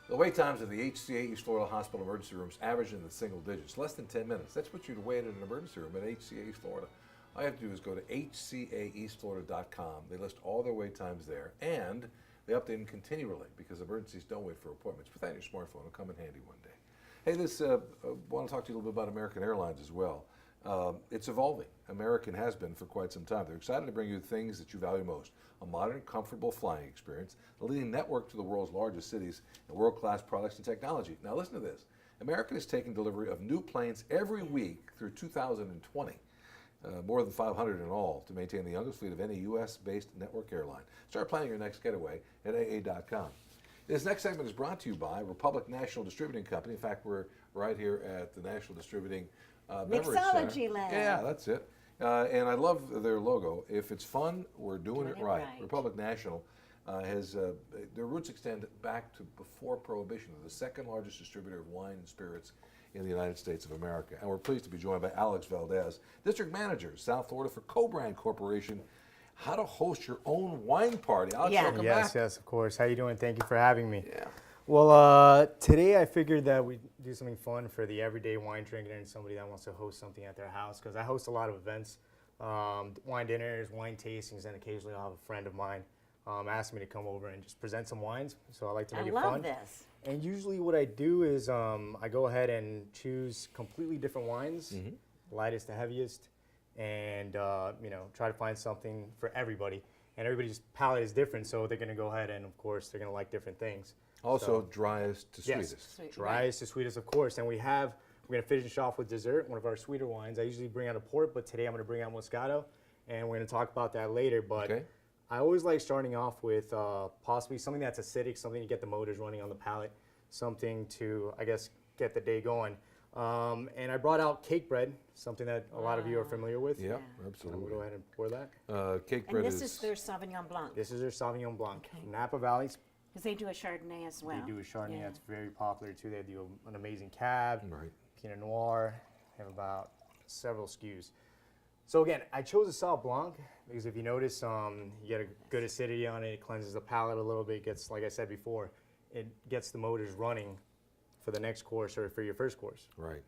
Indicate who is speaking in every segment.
Speaker 1: The wait times of the HCA East Florida Hospital emergency rooms average in the single digits, less than 10 minutes. That's what you'd wait at an emergency room at HCA East Florida. All you have to do is go to hcaeastflorida.com. They list all their wait times there, and they update them continually because emergencies don't wait for appointments. Put that in your smartphone. It'll come in handy one day. Hey, I want to talk to you a little bit about American Airlines as well. It's evolving. American has been for quite some time. They're excited to bring you the things that you value most. A modern, comfortable flying experience, the leading network to the world's largest cities, and world-class products and technology. Now listen to this. American is taking delivery of new planes every week through 2020. More than 500 in all to maintain the youngest fleet of any U.S.-based network airline. Start planning your next getaway at AA.com. This next segment is brought to you by Republic National Distributing Company. In fact, we're right here at the National Distributing Beverage Center.
Speaker 2: Mixology Lab.
Speaker 1: Yeah, that's it. And I love their logo. If it's fun, we're doing it right. Republic National has their roots extend back to before Prohibition. They're the second largest distributor of wine and spirits in the United States of America. And we're pleased to be joined by Alex Valdez, District Manager, South Florida for Co-Brand Corporation. How to host your own wine party. Alex, welcome back.
Speaker 3: Yes, of course. How you doing? Thank you for having me.
Speaker 1: Yeah.
Speaker 3: Well, today I figured that we'd do something fun for the everyday wine drinker and somebody that wants to host something at their house, because I host a lot of events, wine dinners, wine tastings, and occasionally I'll have a friend of mine ask me to come over and just present some wines. So I like to make it fun.
Speaker 2: I love this.
Speaker 3: And usually what I do is I go ahead and choose completely different wines, lightest to heaviest, and try to find something for everybody. And everybody's palate is different, so they're going to go ahead and, of course, they're going to like different things.
Speaker 1: Also, driest to sweetest.
Speaker 3: Driest to sweetest, of course. And we're going to finish off with dessert, one of our sweeter wines. I usually bring out a port, but today I'm going to bring out Moscato, and we're going to talk about that later. But I always like starting off with possibly something that's acidic, something to get the motors running on the palate, something to, I guess, get the day going. And I brought out cake bread, something that a lot of you are familiar with.
Speaker 1: Yeah, absolutely.
Speaker 3: We'll go ahead and pour that.
Speaker 1: Cake bread
Speaker 2: and this is their Sauvignon Blanc.
Speaker 3: This is their Sauvignon Blanc, Napa Valley.
Speaker 2: Because they do a Chardonnay as well.
Speaker 3: They do a Chardonnay that's very popular too. They do an amazing Cab, Pinot Noir. They have about several SKUs. So again, I chose a Sauv Blanc because if you notice, you get a good acidity on it. It cleanses the palate a little bit. It gets, like I said before, it gets the motors running for the next course or for your first course.
Speaker 1: Right.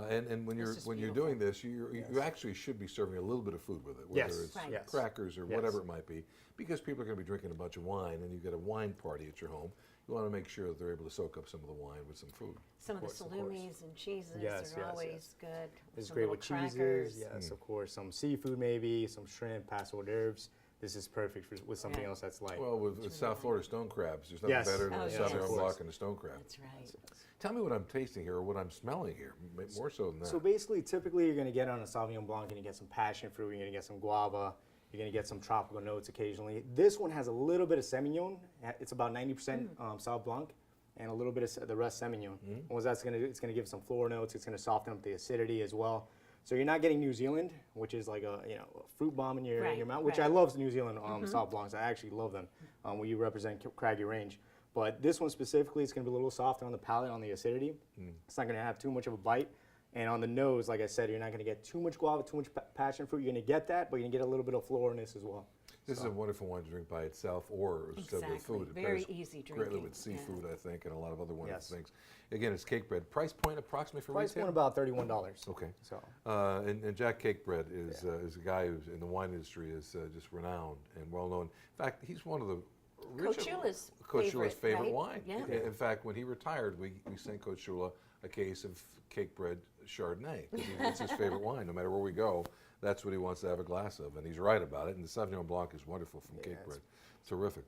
Speaker 1: And when you're doing this, you actually should be serving a little bit of food with it, whether it's crackers or whatever it might be, because people are going to be drinking a bunch of wine, and you've got a wine party at your home. You want to make sure that they're able to soak up some of the wine with some food.
Speaker 2: Some of the salumis and cheeses are always good.
Speaker 3: It's great with cheeses, of course. Some seafood maybe, some shrimp, past hors d'oeuvres. This is perfect with something else that's light.
Speaker 1: Well, with South Florida stone crabs, there's nothing better than the Sauvignon Blanc and the stone crab.
Speaker 2: That's right.
Speaker 1: Tell me what I'm tasting here or what I'm smelling here, more so than that.
Speaker 3: So basically, typically you're going to get on a Sauvignon Blanc, you're going to get some passion fruit, you're going to get some guava, you're going to get some tropical notes occasionally. This one has a little bit of Semillon. It's about 90% Sauv Blanc and a little bit of the rest Semillon. And what that's going to do, it's going to give some floral notes, it's going to soften up the acidity as well. So you're not getting New Zealand, which is like a fruit bomb in your mouth, which I love New Zealand Sauv Blancs. I actually love them when you represent Craggy Range. But this one specifically, it's going to be a little softer on the palate, on the acidity. It's not going to have too much of a bite. And on the nose, like I said, you're not going to get too much guava, too much passion fruit. You're going to get that, but you're going to get a little bit of floralness as well.
Speaker 1: This is a wonderful wine to drink by itself or instead with food.
Speaker 2: Very easy drinking.
Speaker 1: Greatly with seafood, I think, and a lot of other wonderful things. Again, it's cake bread. Price point approximately for
Speaker 3: Price point about $31.
Speaker 1: Okay.
Speaker 3: So.
Speaker 1: And Jack Cake Bread is a guy who's in the wine industry is just renowned and well known. In fact, he's one of the
Speaker 2: Coach Shula's
Speaker 1: favorite wine.
Speaker 2: Yeah.
Speaker 1: In fact, when he retired, we sent Coach Shula a case of cake bread Chardonnay. It's his favorite wine. No matter where we go, that's what he wants to have a glass of. And he's right about it. And the Sauvignon Blanc is wonderful from Cake Bread. Terrific.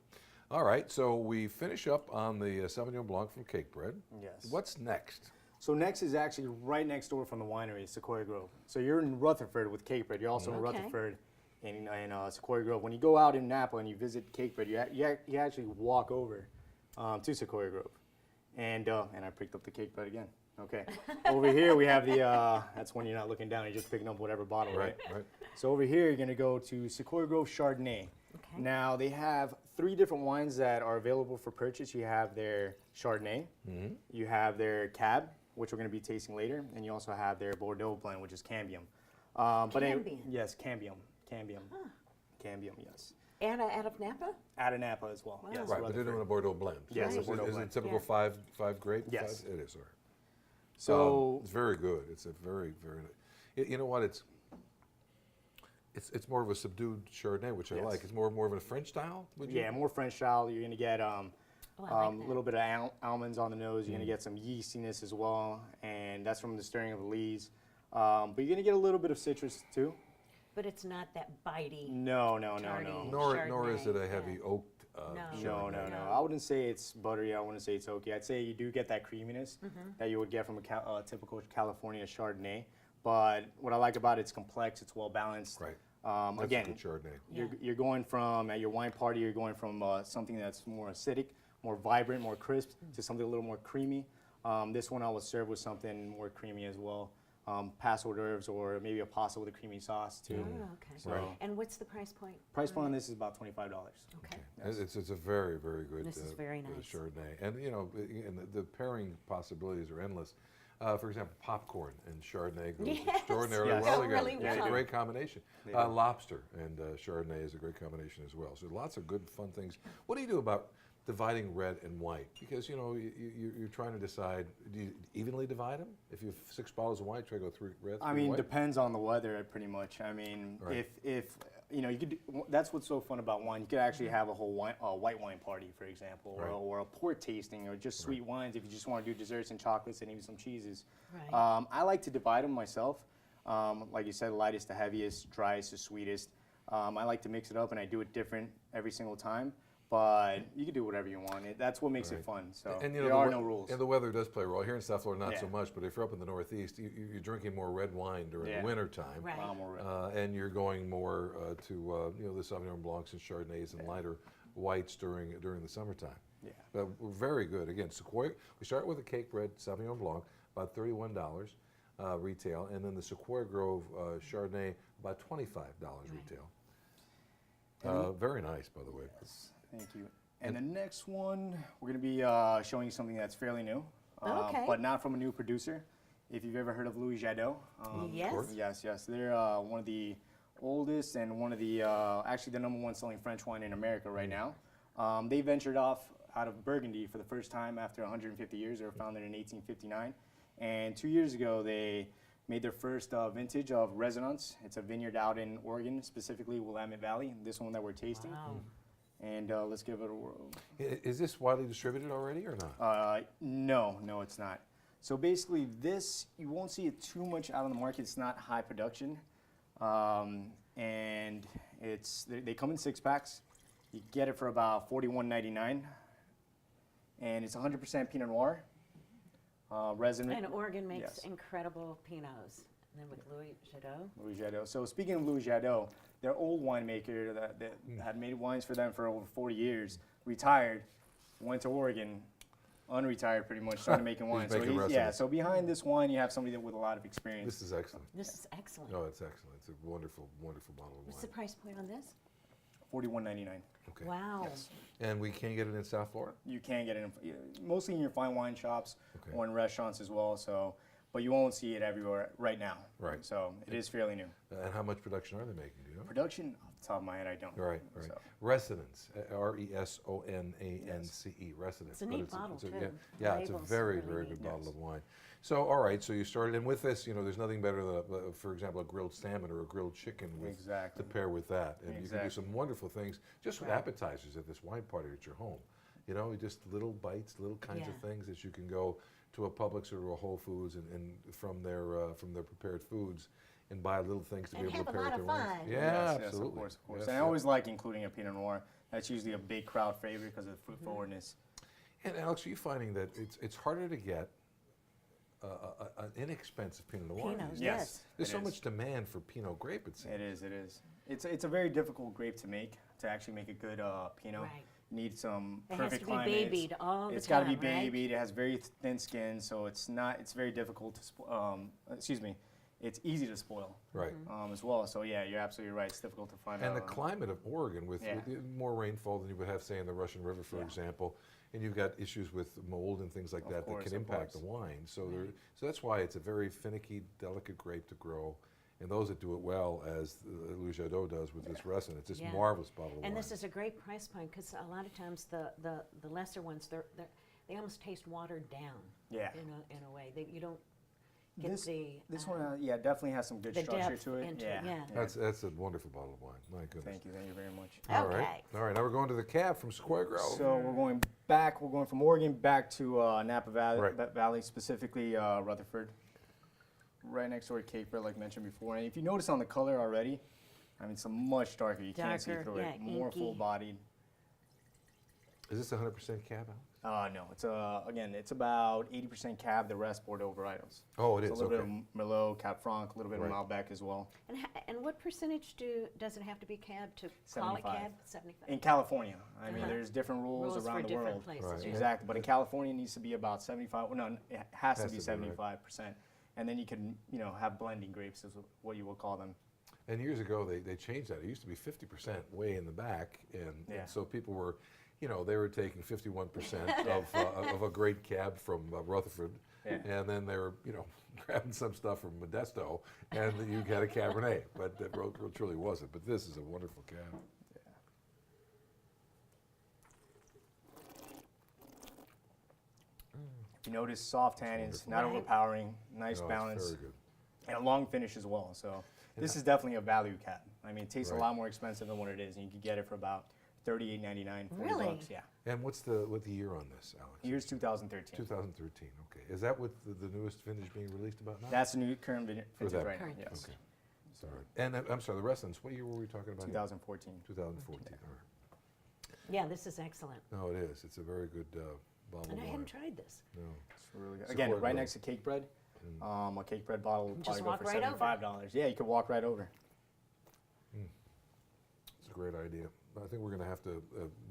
Speaker 1: All right, so we finish up on the Sauvignon Blanc from Cake Bread.
Speaker 3: Yes.
Speaker 1: What's next?
Speaker 3: So next is actually right next door from the winery, Sequoia Grove. So you're in Rutherford with Cake Bread. You're also in Rutherford in Sequoia Grove. When you go out in Napa and you visit Cake Bread, you actually walk over to Sequoia Grove. And I picked up the Cake Bread again. Okay. Over here we have the, that's when you're not looking down, you're just picking up whatever bottle, right? Right. So over here you're going to go to Sequoia Grove Chardonnay. Okay. Now they have 3 different wines that are available for purchase. You have their Chardonnay, you have their Cab, which we're going to be tasting later, and you also have their Bordeaux blend, which is Cambium.
Speaker 2: Cambium?
Speaker 3: Yes, Cambium. Cambium. Huh. Cambium, yes.
Speaker 2: And out of Napa?
Speaker 3: Out of Napa as well.
Speaker 2: Wow.
Speaker 3: Yes,
Speaker 1: Right, but they're doing a Bordeaux blend.
Speaker 3: Yes,
Speaker 2: Right.
Speaker 3: a Bordeaux
Speaker 1: Is
Speaker 3: blend.
Speaker 1: it typical
Speaker 2: Yeah.
Speaker 1: five grape?
Speaker 3: Yes.
Speaker 1: It is, all right.
Speaker 3: So
Speaker 1: It's very good. It's a very, very nice. You know what? It's more of a subdued Chardonnay, which I
Speaker 3: Yes.
Speaker 1: like. It's more of a French style. Would you?
Speaker 3: yeah, more French style. You're gonna get
Speaker 2: Oh, I like
Speaker 3: a
Speaker 2: that.
Speaker 3: little bit of almonds on the nose. You're gonna get some yeastiness as well, and that's from the stirring of the leaves. But you're gonna get a little bit of citrus too.
Speaker 2: But it's not that bitey.
Speaker 3: No, no, no,
Speaker 2: Tardy.
Speaker 3: no.
Speaker 1: Nor is it
Speaker 2: Chardonnay,
Speaker 1: a heavy
Speaker 2: yeah.
Speaker 1: oaked.
Speaker 2: No.
Speaker 3: No,
Speaker 1: Chardonnay.
Speaker 3: no, no.
Speaker 2: No.
Speaker 3: I wouldn't say it's buttery. I wouldn't say it's oaky. I'd say you do get that creaminess that you would get from a typical California Chardonnay. But what I like about it's complex. It's well balanced.
Speaker 1: Right. That's
Speaker 3: Again,
Speaker 1: a good Chardonnay.
Speaker 3: you're going from at your wine party. You're going from something that's more acidic, more vibrant, more crisp, to something a little more creamy. This one I will serve with something more creamy as well. Past hors d'oeuvres or maybe a pasta with a creamy sauce too.
Speaker 2: Oh, okay.
Speaker 3: So-
Speaker 2: And what's the price point?
Speaker 3: Price point on this is about $25.
Speaker 2: Okay.
Speaker 1: It's a very, very good,
Speaker 2: This is very
Speaker 1: good
Speaker 2: nice.
Speaker 1: Chardonnay. And, you know, and the pairing possibilities are endless. For example, popcorn and Chardonnay goes
Speaker 2: Yes.
Speaker 1: extraordinarily
Speaker 3: Yes.
Speaker 1: well
Speaker 2: Go
Speaker 1: together.
Speaker 2: really
Speaker 1: It's a
Speaker 2: well.
Speaker 1: great combination.
Speaker 3: They do.
Speaker 1: Lobster and Chardonnay is a great combination as well. So lots of good, fun things. What do you do about dividing red and white? Because, you know, you're trying to decide, do you evenly divide them? If you have 6 bottles of white, try to go 3 red, 3
Speaker 3: I mean,
Speaker 1: white?
Speaker 3: depends on the weather, pretty much. I mean,
Speaker 1: Right.
Speaker 3: if you know, you could. That's what's so fun about wine. You could actually have a whole white wine party, for example,
Speaker 1: Right.
Speaker 3: or a port tasting, or just sweet wines. If you just want to do desserts and chocolates and even some cheeses.
Speaker 2: Right.
Speaker 3: I like to divide them myself. Like you said, lightest to heaviest, driest to sweetest. I like to mix it up, and I do it different every single time. But you can do whatever you want. That's what makes
Speaker 1: Right.
Speaker 3: it fun. So
Speaker 1: And, you know,
Speaker 3: there
Speaker 1: the
Speaker 3: are
Speaker 1: we-
Speaker 3: no rules.
Speaker 1: And the weather does play a role. Here in South Florida, not so
Speaker 3: Yeah.
Speaker 1: much, but if you're up in the Northeast, you're drinking more red wine during
Speaker 3: Yeah.
Speaker 1: the winter time.
Speaker 2: Right.
Speaker 3: More red.
Speaker 1: And you're going more to you know, the Sauvignon Blancs and Chardonnays and lighter whites during the summertime.
Speaker 3: Yeah.
Speaker 1: But we're very good. Again, Sequoia. We start with a cake red Sauvignon Blanc, about $31 retail, and then the Sequoia Grove Chardonnay, about $25 retail. Very nice, by the way.
Speaker 3: Thank you. And the next one, we're going to be showing you something that's fairly new,
Speaker 2: Okay.
Speaker 3: but not from a new producer. If you've ever heard of Louis Jadot.
Speaker 2: Yes.
Speaker 1: course.
Speaker 3: Yes. They're one of the oldest and one of the, actually the #1 selling French wine in America right now. They ventured off out of Burgundy for the first time after 150 years. They were founded in 1859. And 2 years ago, they made their first vintage of Resonance. It's a vineyard out in Oregon, specifically Willamette Valley, this one that we're tasting.
Speaker 2: Wow.
Speaker 3: And let's give it a whirl.
Speaker 1: Is this widely distributed already or not?
Speaker 3: No, it's not. So basically, this, you won't see it too much out on the market. It's not high production. And they come in 6-packs. You get it for about $41.99. And it's 100% Pinot Noir. Resin.
Speaker 2: And Oregon makes
Speaker 3: Yes.
Speaker 2: incredible Pinots. And then with Louis Jadot.
Speaker 3: Louis Jadot. So speaking of Louis Jadot, their old winemaker that had made wines for them for over 40 years, retired, went to Oregon, unretired pretty much, started making wine.
Speaker 1: making
Speaker 3: So
Speaker 1: recipes.
Speaker 3: so behind this wine, you have somebody with a lot of experience.
Speaker 1: This is excellent.
Speaker 2: This is excellent.
Speaker 1: No, it's excellent. It's a wonderful, wonderful bottle of
Speaker 2: What's the
Speaker 1: wine.
Speaker 2: price point on this?
Speaker 3: $41.99.
Speaker 1: Okay.
Speaker 2: Wow.
Speaker 3: Yes.
Speaker 1: And we can't get it in South Florida?
Speaker 3: You can get it mostly in your fine wine shops
Speaker 1: Okay.
Speaker 3: or in restaurants as well. So, but you won't see it everywhere right now.
Speaker 1: Right.
Speaker 3: So it is fairly new.
Speaker 1: And how much production are they making? Do you know?
Speaker 3: Production, off the top of my head, I don't.
Speaker 1: Right.
Speaker 3: So,
Speaker 1: Residence, RESONANCE, Residence.
Speaker 2: It's a
Speaker 1: But
Speaker 2: neat bottle, too.
Speaker 1: Yeah, it's a
Speaker 2: Label's
Speaker 1: very,
Speaker 2: really
Speaker 1: very
Speaker 2: neat.
Speaker 1: good bottle
Speaker 3: Yes.
Speaker 1: of wine. So, all right, so you started, and with this, you know, there's nothing better than, for example, a grilled salmon or a grilled chicken
Speaker 3: Exactly.
Speaker 1: to pair with that. And you can do
Speaker 3: Exactly.
Speaker 1: some wonderful things just with
Speaker 2: Right.
Speaker 1: appetizers at this wine party at your home. You know, just little bites, little kinds of
Speaker 2: Yeah.
Speaker 1: things that you can go to a Publix or to a Whole Foods and from their prepared foods and buy little things to
Speaker 2: And
Speaker 1: be able
Speaker 2: have
Speaker 1: to
Speaker 2: a
Speaker 1: pair
Speaker 2: lot
Speaker 1: with
Speaker 2: of
Speaker 1: their wines.
Speaker 2: fun.
Speaker 1: Yeah,
Speaker 3: Yes,
Speaker 1: absolutely.
Speaker 3: of course.
Speaker 1: Yes,
Speaker 3: And I
Speaker 1: yeah.
Speaker 3: always like including a Pinot Noir. That's usually a big crowd favorite because of the fruit
Speaker 2: Mm-hmm.
Speaker 3: forwardness.
Speaker 1: And Alex, are you finding that it's harder to get an inexpensive Pinot Noir?
Speaker 2: Pinot,
Speaker 1: these days?
Speaker 2: yes.
Speaker 1: There's
Speaker 3: it
Speaker 1: so
Speaker 3: is.
Speaker 1: much demand for Pinot grape, it seems.
Speaker 3: It is. It's a very difficult grape to make, to actually make a good Pinot.
Speaker 2: Right.
Speaker 3: You need some
Speaker 2: It has
Speaker 3: perfect
Speaker 2: to be
Speaker 3: climate.
Speaker 2: babied all the
Speaker 3: It's got to
Speaker 2: time,
Speaker 3: be
Speaker 2: right?
Speaker 3: babied. It has very thin skin, so it's very difficult to, it's easy to spoil
Speaker 1: Right.
Speaker 3: as well. So yeah, you're absolutely right. It's difficult to find
Speaker 1: And the
Speaker 3: out.
Speaker 1: climate of Oregon, with
Speaker 3: Yeah.
Speaker 1: more rainfall than you would have, say, in the Russian River, for
Speaker 3: Yeah.
Speaker 1: example, and you've got issues with mold and things like
Speaker 3: Of
Speaker 1: that
Speaker 3: course,
Speaker 1: that can
Speaker 3: of
Speaker 1: impact
Speaker 3: course.
Speaker 1: the wine. So, so that's why it's a very finicky, delicate grape to grow, And those that do it well, as Louis Jadot does with this Resson, it's just
Speaker 2: Yeah.
Speaker 1: marvelous bottle of wine.
Speaker 2: And this is a great price point because a lot of times the lesser ones, they almost taste watered down.
Speaker 3: Yeah.
Speaker 2: In a way, you don't get
Speaker 3: This one, yeah, definitely has some good
Speaker 2: the
Speaker 3: structure
Speaker 2: depth
Speaker 3: to it.
Speaker 2: into it, yeah.
Speaker 1: That's a wonderful bottle of wine. My goodness.
Speaker 3: Thank you very much.
Speaker 1: All right.
Speaker 2: Okay.
Speaker 1: All right. Now we're going to the cab from Sequoia Grove.
Speaker 3: So we're going back. We're going from Oregon back to Napa Valley,
Speaker 1: Right.
Speaker 3: Valley, specifically Rutherford, right next door to Cape Bread, like mentioned before. And if you notice on the color already, I mean, it's a much darker. You can't see
Speaker 2: Darker,
Speaker 3: through it.
Speaker 2: yeah,
Speaker 3: More
Speaker 2: inky.
Speaker 3: full-bodied.
Speaker 1: Is this 100% cab, Alex?
Speaker 3: No, it's again, it's about 80% cab. The rest Bordeaux varietals.
Speaker 1: Oh, it
Speaker 3: So
Speaker 1: is.
Speaker 3: a little
Speaker 1: Okay.
Speaker 3: bit of Merlot, Cab Franc, a little bit
Speaker 1: Right.
Speaker 3: of Malbec as well.
Speaker 2: And what percentage does it have to be cab to call it
Speaker 3: 75.
Speaker 2: cab? 75.
Speaker 3: In California, I mean,
Speaker 2: Uh-huh.
Speaker 3: there's different rules
Speaker 2: Rules
Speaker 3: around
Speaker 2: for
Speaker 3: the
Speaker 2: different
Speaker 3: world.
Speaker 2: places.
Speaker 1: Right.
Speaker 2: yeah.
Speaker 3: Exactly, but in California it needs to be about 75. Well, no, it has to
Speaker 1: Has
Speaker 3: be
Speaker 1: to be, right.
Speaker 3: 75%, and then you can, have blending grapes is what you will call them.
Speaker 1: And years ago, they changed that. It used to be 50% way in the back, and
Speaker 3: Yeah.
Speaker 1: so people were, they were taking 51% of a great cab from Rutherford,
Speaker 3: Yeah.
Speaker 1: and then they were, grabbing some stuff from Modesto, and you had a Cabernet, but that truly wasn't. But this is a wonderful cab.
Speaker 3: If you notice, soft tannins, not
Speaker 2: Right.
Speaker 3: overpowering, nice
Speaker 1: No, it's
Speaker 3: balance,
Speaker 1: very good.
Speaker 3: and a long finish as well. So this is definitely a value cab. I mean, it tastes
Speaker 1: Right.
Speaker 3: a lot more expensive than what it is, and you can get it for about $38.99, $40
Speaker 2: Really?
Speaker 3: bucks. Yeah.
Speaker 1: And what's the year on this, Alex?
Speaker 3: Here's 2013.
Speaker 1: 2013. Okay. Is that with the newest vintage being released about now?
Speaker 3: That's the new current vintage
Speaker 1: that.
Speaker 3: right now.
Speaker 2: Current.
Speaker 3: Yes.
Speaker 1: Okay. All right. And I'm sorry, the Ressons. What year were we talking about?
Speaker 3: 2014.
Speaker 1: 2014. All right.
Speaker 2: Yeah, this is excellent.
Speaker 1: No, it is. It's a very good bottle
Speaker 2: And
Speaker 1: of
Speaker 2: I
Speaker 1: wine.
Speaker 2: hadn't tried this.
Speaker 1: No.
Speaker 3: It's really good.
Speaker 1: Sequoia
Speaker 3: Again, right
Speaker 1: Grove.
Speaker 3: next to Cake Bread. A Cake Bread bottle would
Speaker 2: Just
Speaker 3: probably go
Speaker 2: walk
Speaker 3: for
Speaker 2: right over.
Speaker 3: $75. Yeah, you could walk right over.
Speaker 1: It's a great idea. I think we're going to have to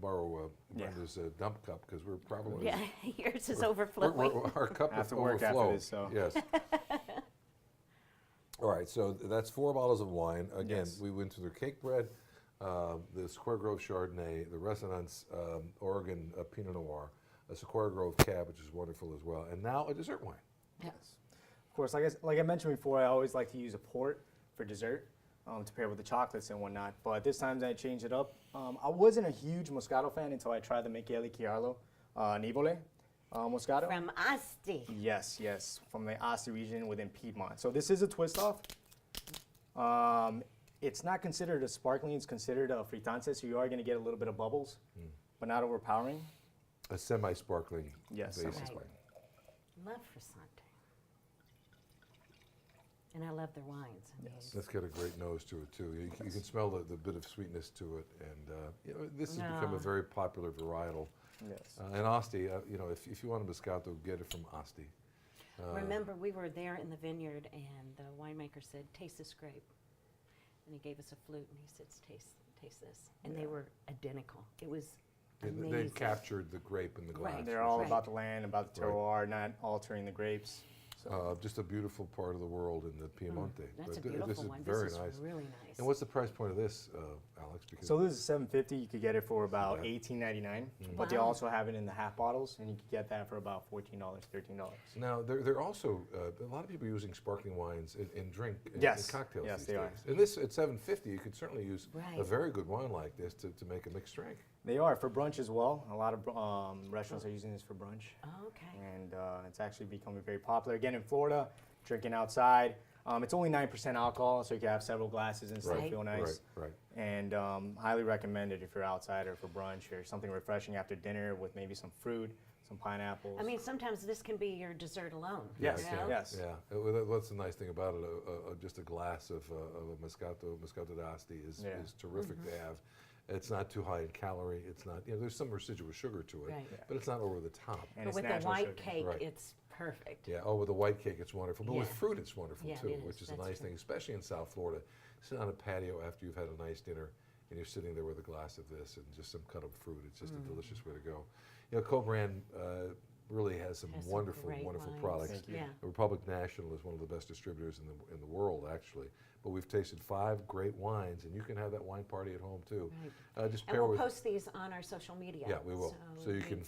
Speaker 1: borrow
Speaker 3: Yeah.
Speaker 1: Brenda's dump cup because we're probably
Speaker 2: Yeah, yours is overflowing.
Speaker 1: our cup
Speaker 3: I have
Speaker 1: is
Speaker 3: to work after
Speaker 1: overflow.
Speaker 3: this, so.
Speaker 1: Yes. All right, so that's 4 bottles of wine. Again,
Speaker 3: Yes.
Speaker 1: we went through the Cake Bread, the Sequoia Grove Chardonnay, the Resonance Oregon Pinot Noir, a Sequoia Grove Cab, which is wonderful as well, and now a dessert wine.
Speaker 3: Yes. Of course, like I mentioned before, I always like to use a port for dessert to pair with the chocolates and whatnot. But this time I changed it up. I wasn't a huge Moscato fan until I tried the BLK4 Nivole Moscato.
Speaker 2: From Asti.
Speaker 3: Yes, from the Asti region within Piedmont. So this is a twist off. It's not considered a sparkling, it's considered a frittante, so you are going to get a little bit of bubbles, but not overpowering.
Speaker 1: A semi-sparkling
Speaker 3: Yes,
Speaker 1: base.
Speaker 3: semi-sparkling.
Speaker 2: Love Frisante. And I love their wines. I mean,
Speaker 1: That's got a great nose to it too. You can smell the bit of sweetness to it, and this has become a
Speaker 2: No.
Speaker 1: very popular varietal.
Speaker 3: Yes.
Speaker 1: And Asti, if you want a Moscato, get it from Asti.
Speaker 2: remember, we were there in the vineyard, and the winemaker said, "Taste this grape," and he gave us a flute, and he said, "Taste this," and they were identical. It was amazing.
Speaker 1: They captured the grape in the glass.
Speaker 2: Right.
Speaker 3: They're all
Speaker 2: Right.
Speaker 3: about the land, about the
Speaker 1: Right.
Speaker 3: terroir, not altering the grapes. So
Speaker 1: Just a beautiful part of the world in the Piemonte.
Speaker 2: That's a
Speaker 1: But
Speaker 2: beautiful
Speaker 1: this is
Speaker 2: one.
Speaker 1: very
Speaker 2: This is
Speaker 1: nice.
Speaker 2: really nice.
Speaker 1: And what's the price point of this, Alex? Because
Speaker 3: So this is $7.50. You could get it for about
Speaker 1: Yeah.
Speaker 3: $18.99, but they
Speaker 2: Wow.
Speaker 3: also have it in the half bottles, and you could get that for about $14, $13.
Speaker 1: now they're also a lot of people using sparkling wines in drink in
Speaker 3: Yes.
Speaker 1: cocktails
Speaker 3: Yes,
Speaker 1: these
Speaker 3: they are.
Speaker 1: days. And this at $7.50, you could certainly use a
Speaker 2: Right.
Speaker 1: very good wine like this to make a mixed drink.
Speaker 3: They are for brunch as well. A lot of restaurants are using this for brunch,
Speaker 2: Oh, okay.
Speaker 3: and it's actually becoming very popular. Again, in Florida, drinking outside. It's only 9% alcohol, so you can have several glasses and still
Speaker 2: Right.
Speaker 3: feel nice.
Speaker 1: Right.
Speaker 3: And highly recommended if you're outside or for brunch or something refreshing after dinner with maybe some fruit, some pineapples.
Speaker 2: I mean, sometimes this can be your dessert alone.
Speaker 3: Yes,
Speaker 2: you know?
Speaker 3: yes.
Speaker 1: Yeah. What's the nice thing about it? Just a glass of a Moscato d'Asti is terrific
Speaker 2: Mm-hmm.
Speaker 1: to have. It's not too high in calorie. It's not. There's some residual sugar to it,
Speaker 2: Right.
Speaker 1: but it's not over the top.
Speaker 3: And
Speaker 2: But
Speaker 3: it's
Speaker 2: with the
Speaker 3: natural
Speaker 2: white
Speaker 3: sugar.
Speaker 2: cake,
Speaker 1: Right.
Speaker 2: it's perfect.
Speaker 1: Yeah. Oh, with the white cake, it's wonderful. But with
Speaker 2: Yeah.
Speaker 1: fruit, it's wonderful
Speaker 2: Yeah, it
Speaker 1: too,
Speaker 2: is.
Speaker 1: which is a
Speaker 2: That's
Speaker 1: nice
Speaker 2: true.
Speaker 1: thing, especially in South Florida. Sit on a patio after you've had a nice dinner, and you're sitting there with a glass of this and just some cut of fruit. It's just a delicious way to go. Co-brand really has some
Speaker 2: Has some
Speaker 1: wonderful,
Speaker 2: great
Speaker 1: wonderful
Speaker 2: wines.
Speaker 1: products.
Speaker 3: Thank you.
Speaker 2: Yeah.
Speaker 1: Republic National is one of the best distributors in the world, actually. But we've tasted 5 great wines, and you can have that wine party at home too.
Speaker 2: Right.
Speaker 1: Just
Speaker 2: And
Speaker 1: pair
Speaker 2: we'll
Speaker 1: with
Speaker 2: post these on our social media.
Speaker 1: yeah, we will. So you
Speaker 2: they-
Speaker 1: can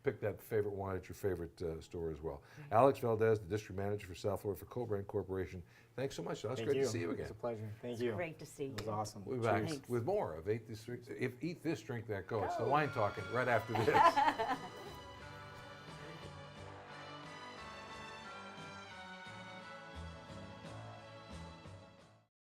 Speaker 1: pick that favorite wine at your favorite store as well. Alex Valdez, the district manager for South Florida for Cobrand Corporation. Thanks so much. It's great to see you again.
Speaker 3: It's a pleasure. Thank
Speaker 2: It's
Speaker 3: you.
Speaker 2: great to see you.
Speaker 3: It was awesome.
Speaker 1: We'll be back
Speaker 2: Thanks.
Speaker 1: with more of Eat This, Drink That Go. It's the wine talking right after this.